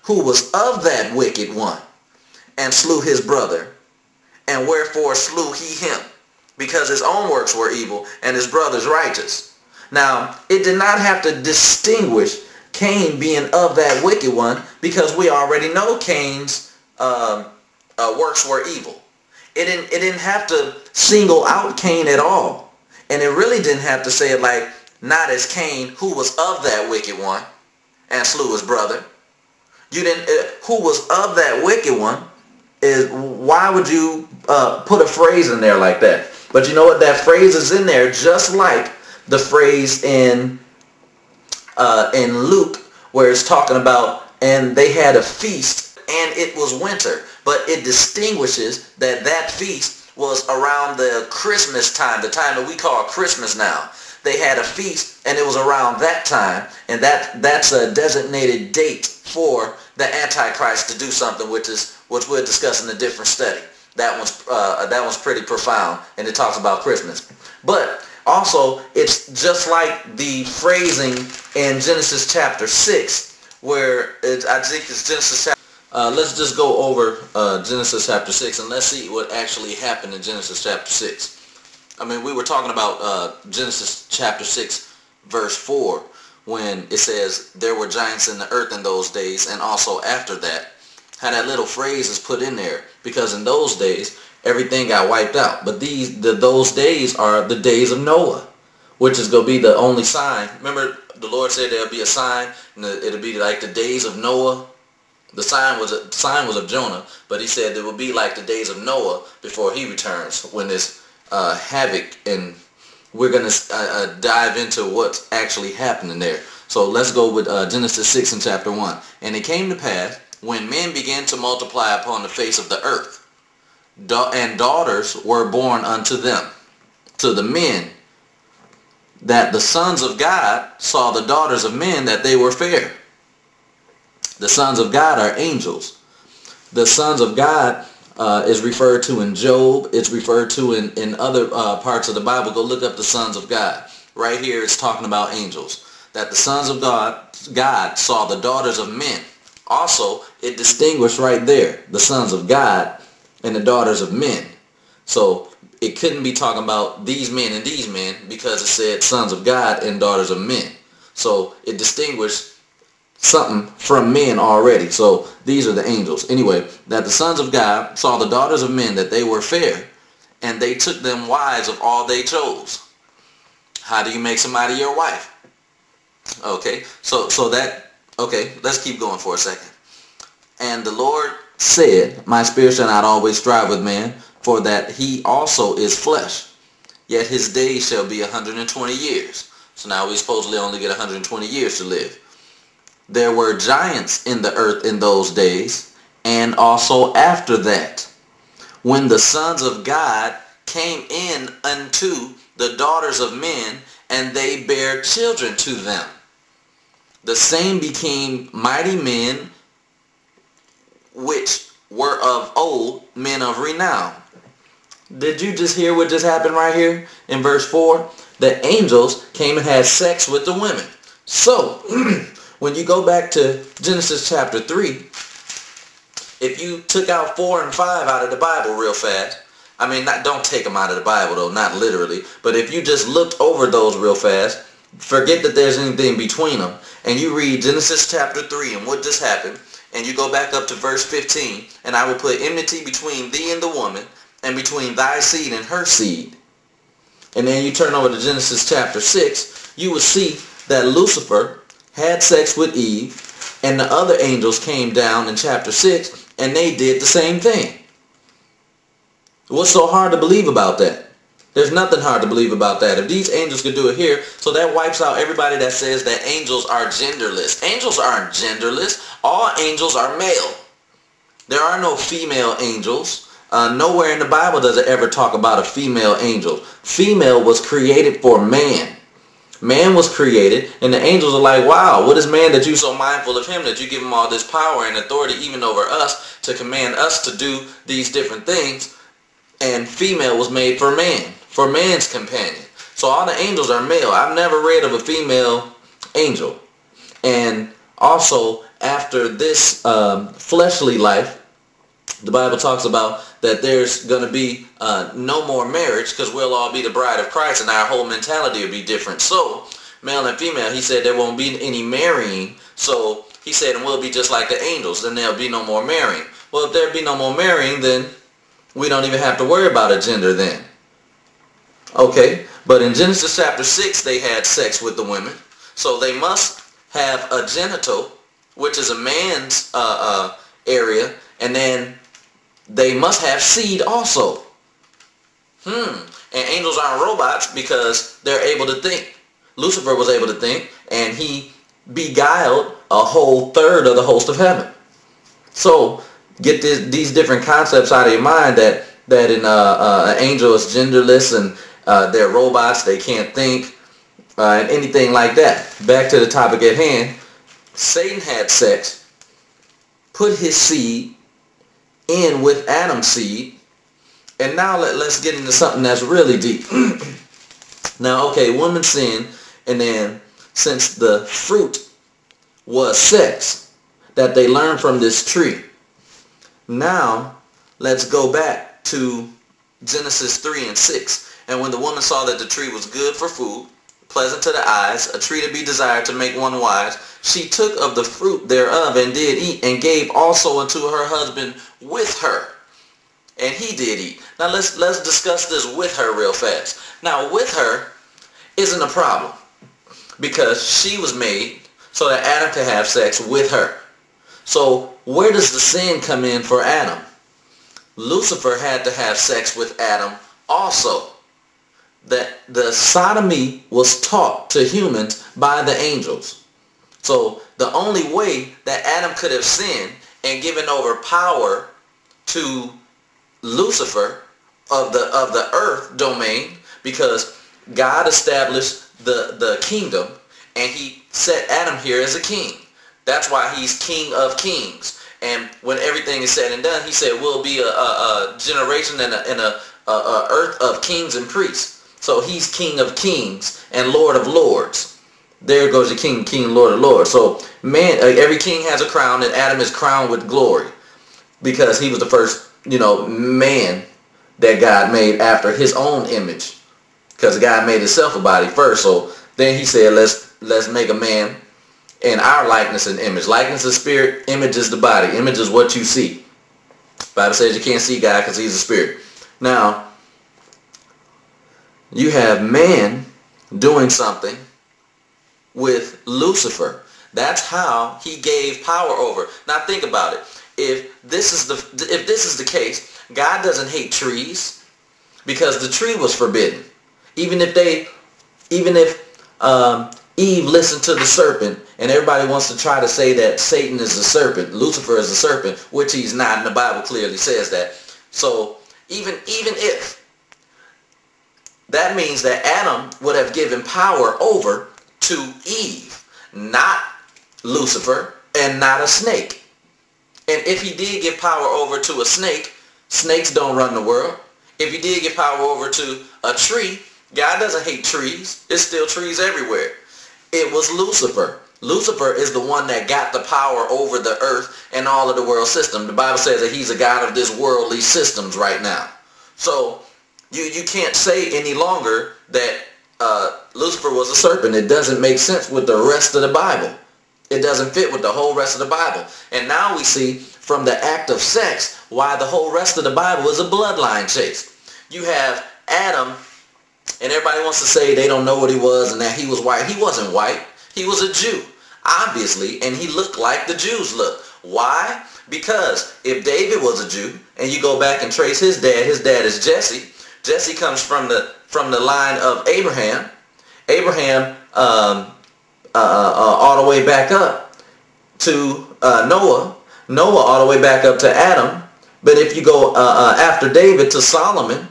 who was of that wicked one, and slew his brother. And wherefore slew he him? Because his own works were evil, and his brother's righteous. Now, it did not have to distinguish Cain being of that wicked one, because we already know Cain's works were evil. It didn't have to single out Cain at all. And it really didn't have to say it like, not as Cain, who was of that wicked one, and slew his brother. You didn't, who was of that wicked one, is, why would you put a phrase in there like that? But you know what? That phrase is in there just like the phrase in Luke, where it's talking about, and they had a feast, and it was winter. But it distinguishes that that feast was around the Christmas time, the time that we call Christmas now. They had a feast, and it was around that time, and that's a designated date for the Antichrist to do something, which we'll discuss in a different study. That one's pretty profound, and it talks about Christmas. But also, it's just like the phrasing in Genesis chapter 6, where I think it's Genesis chapter. Let's just go over Genesis chapter 6, and let's see what actually happened in Genesis chapter 6. I mean, we were talking about Genesis chapter 6, verse 4, when it says, there were giants in the earth in those days, and also after that. How that little phrase is put in there, because in those days, everything got wiped out. But those days are the days of Noah, which is going to be the only sign. Remember, the Lord said there'll be a sign, and it'll be like the days of Noah. The sign was of Jonah, but he said it will be like the days of Noah before he returns, when this havoc, and we're going to dive into what's actually happening there. So let's go with Genesis 6 and chapter 1. And it came to pass, when men began to multiply upon the face of the earth, and daughters were born unto them, to the men, that the sons of God saw the daughters of men, that they were fair. The sons of God are angels. The sons of God is referred to in Job. It's referred to in other parts of the Bible. Go look up the sons of God. Right here it's talking about angels. That the sons of God saw the daughters of men. Also, it distinguished right there the sons of God and the daughters of men. So it couldn't be talking about these men and these men, because it said sons of God and daughters of men. So it distinguished something from men already. So these are the angels. Anyway, that the sons of God saw the daughters of men, that they were fair, and they took them wives of all they chose. How do you make somebody your wife? Okay, okay, let's keep going for a second. And the Lord said, my spirit shall not always strive with man, for that he also is flesh. Yet his days shall be 120 years. So now we supposedly only get 120 years to live. There were giants in the earth in those days, and also after that, when the sons of God came in unto the daughters of men, and they bare children to them. The same became mighty men, which were of old, men of renown. Did you just hear what just happened right here in verse 4? The angels came and had sex with the women. So, when you go back to Genesis chapter 3, if you took out 4 and 5 out of the Bible real fast, I mean, don't take them out of the Bible though, not literally, but if you just looked over those real fast, forget that there's anything between them, and you read Genesis chapter 3 and what just happened, and you go back up to verse 15, and I will put enmity between thee and the woman, and between thy seed and her seed. And then you turn over to Genesis chapter 6, you will see that Lucifer had sex with Eve, and the other angels came down in chapter 6, and they did the same thing. What's so hard to believe about that? There's nothing hard to believe about that. If these angels could do it here, so that wipes out everybody that says that angels are genderless. Angels aren't genderless. All angels are male. There are no female angels. Nowhere in the Bible does it ever talk about a female angel. Female was created for man. Man was created, and the angels are like, wow, what is man that you so mindful of him, that you give him all this power and authority even over us, to command us to do these different things. And female was made for man, for man's companion. So all the angels are male. I've never read of a female angel. And Also, after this fleshly life, the Bible talks about that there's going to be no more marriage, because we'll all be the bride of Christ and our whole mentality will be different. So, male and female, he said there won't be any marrying. So, he said, and we'll be just like the angels, then there'll be no more marrying. Well, if there be no more marrying, then we don't even have to worry about a gender then. Okay, but in Genesis chapter 6, they had sex with the women. So they must have a genital, which is a man's area, and then they must have seed also. And angels aren't robots because they're able to think. Lucifer was able to think, and he beguiled a whole third of the host of heaven. So get these different concepts out of your mind, that an angel is genderless and they're robots, they can't think, and anything like that. Back to the topic at hand. Satan had sex, put his seed in with Adam's seed, and now let's get into something that's really deep. Now, okay, woman sinned, and then since the fruit was sex that they learned from this tree, now let's go back to Genesis 3 and 6. And when the woman saw that the tree was good for food, pleasant to the eyes, a tree to be desired to make one wise, she took of the fruit thereof and did eat, and gave also unto her husband with her, and he did eat. Now let's discuss this with her real fast. Now, with her isn't a problem, because she was made so that Adam could have sex with her. So where does the sin come in for Adam? Lucifer had to have sex with Adam also. That the sodomy was taught to humans by the angels. So the only way that Adam could have sinned and given over power to Lucifer of the earth domain, because God established the kingdom and he set Adam here as a king. That's why he's King of Kings. And when everything is said and done, he said we'll be a generation and a earth of kings and priests. So he's King of Kings and Lord of Lords. There goes your king, Lord of Lords. So man, every king has a crown, and Adam is crowned with glory because he was the first, man that God made after his own image, because God made himself a body first. So then he said, let's make a man in our likeness and image. Likeness is spirit, image is the body. Image is what you see. The Bible says you can't see God because he's a spirit. Now, you have man doing something with Lucifer. That's how he gave power over. Now think about it. If this is the case, God doesn't hate trees because the tree was forbidden. Even if Eve listened to the serpent, and everybody wants to try to say that Satan is the serpent, Lucifer is the serpent, which he's not, and the Bible clearly says that. So even if that means that Adam would have given power over to Eve, not Lucifer, and not a snake. And if he did give power over to a snake, snakes don't run the world. If he did give power over to a tree, God doesn't hate trees. There's still trees everywhere. It was Lucifer. Lucifer is the one that got the power over the earth and all of the world system. The Bible says that he's a god of this worldly systems right now. So you can't say any longer that Lucifer was a serpent. It doesn't make sense with the rest of the Bible. It doesn't fit with the whole rest of the Bible. And now we see from the act of sex why the whole rest of the Bible is a bloodline chase. You have Adam, and everybody wants to say they don't know what he was and that he was white. He wasn't white. He was a Jew, obviously, and he looked like the Jews look. Why? Because if David was a Jew, and you go back and trace his dad is Jesse. Jesse comes from the line of Abraham. Abraham all the way back up to Noah. Noah all the way back up to Adam. But if you go after David to Solomon,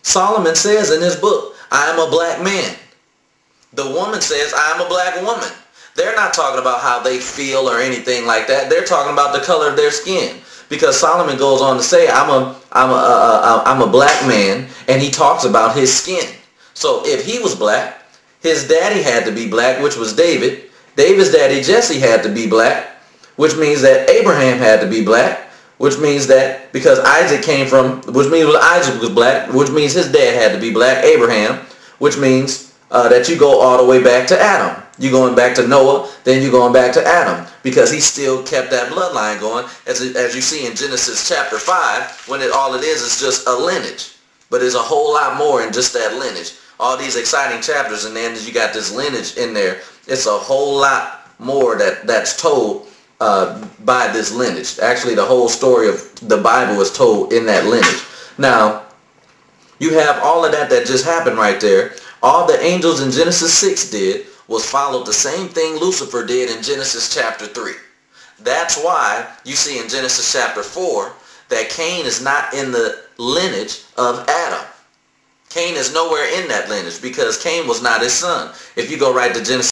Solomon says in his book, I am a black man. The woman says, I am a black woman. They're not talking about how they feel or anything like that. They're talking about the color of their skin. Because Solomon goes on to say, I'm a black man, and he talks about his skin. So if he was black, his daddy had to be black, which was David. David's daddy Jesse had to be black, which means that Abraham had to be black, which means that because Isaac came from, which means Isaac was black, which means his dad had to be black, Abraham, which means that you go all the way back to Adam. You're going back to Noah, then you're going back to Adam, because he still kept that bloodline going, as you see in Genesis chapter 5, when all it is just a lineage. But there's a whole lot more in just that lineage. All these exciting chapters, and then you got this lineage in there. It's a whole lot more that's told by this lineage. Actually, the whole story of the Bible is told in that lineage. Now, you have all of that just happened right there. All the angels in Genesis 6 did was follow the same thing Lucifer did in Genesis chapter 3. That's why you see in Genesis chapter 4 that Cain is not in the lineage of Adam. Cain is nowhere in that lineage because Cain was not his son. If you go right to Genesis